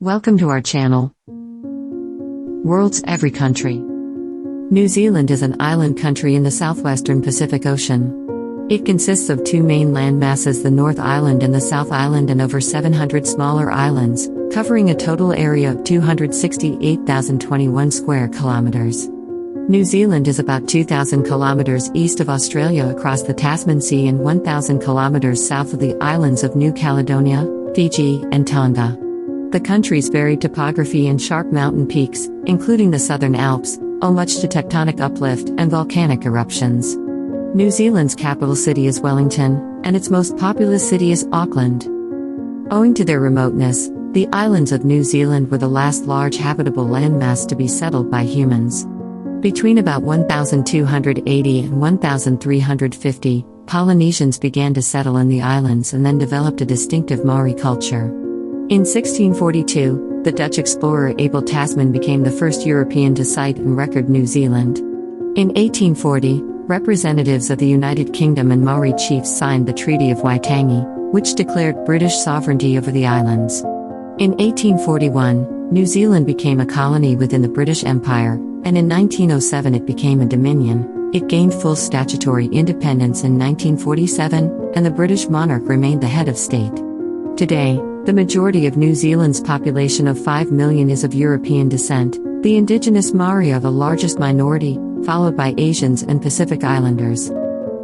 Welcome to our channel, World's Every Country. New Zealand is an island country in the southwestern Pacific Ocean. It consists of two main land masses, the North Island and the South Island, and over 700 smaller islands, covering a total area of 268,021 square kilometers. New Zealand is about 2,000 kilometers east of Australia across the Tasman Sea and 1,000 kilometers south of the islands of New Caledonia, Fiji, and Tonga. The country's varied topography and sharp mountain peaks, including the Southern Alps, owe much to tectonic uplift and volcanic eruptions. New Zealand's capital city is Wellington, and its most populous city is Auckland. Owing to their remoteness, the islands of New Zealand were the last large habitable landmass to be settled by humans. Between about 1,280 and 1,350, Polynesians began to settle in the islands and then developed a distinctive Maori culture. In 1642, the Dutch explorer Abel Tasman became the first European to sight and record New Zealand. In 1840, representatives of the United Kingdom and Maori chiefs signed the Treaty of Waitangi, which declared British sovereignty over the islands. In 1841, New Zealand became a colony within the British Empire, and in 1907 it became a dominion. It gained full statutory independence in 1947, and the British monarch remained the head of state. Today, the majority of New Zealand's population of 5 million is of European descent. The indigenous Maori are the largest minority, followed by Asians and Pacific Islanders.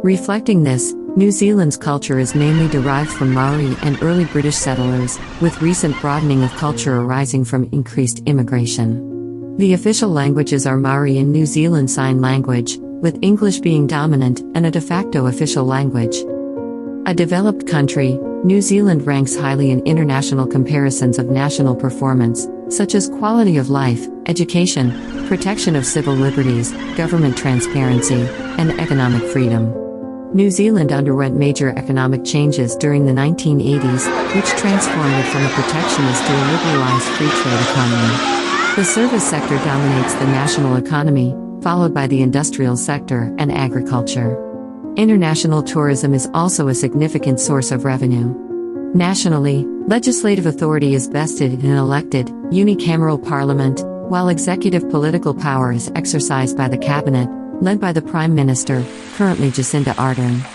Reflecting this, New Zealand's culture is mainly derived from Maori and early British settlers, with recent broadening of culture arising from increased immigration. The official languages are Maori and New Zealand Sign Language, with English being dominant and a de facto official language. A developed country, New Zealand ranks highly in international comparisons of national performance, such as quality of life, education, protection of civil liberties, government transparency, and economic freedom. New Zealand underwent major economic changes during the 1980s, which transformed it from a protectionist to a liberalized free trade economy. The service sector dominates the national economy, followed by the industrial sector and agriculture. International tourism is also a significant source of revenue. Nationally, legislative authority is vested in an elected, unicameral parliament, while executive political power is exercised by the cabinet, led by the Prime Minister, currently Jacinda Ardern.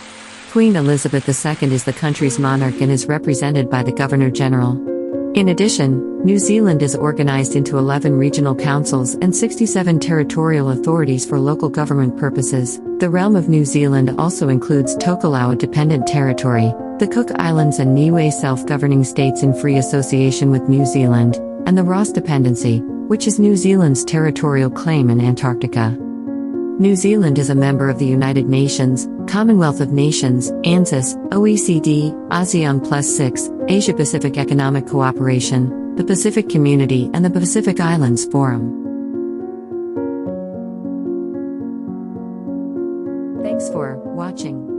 Queen Elizabeth II is the country's monarch and is represented by the Governor-General. In addition, New Zealand is organized into 11 regional councils and 67 territorial authorities for local government purposes. The realm of New Zealand also includes Tokelau Dependent Territory, the Cook Islands and Niue self-governing states in free association with New Zealand, and the Ross Dependency, which is New Zealand's territorial claim in Antarctica. New Zealand is a member of the United Nations, Commonwealth of Nations, ANZUS, OECD, ASEAN Plus 6, Asia-Pacific Economic Cooperation, the Pacific Community and the Pacific Islands Forum. Thanks for watching.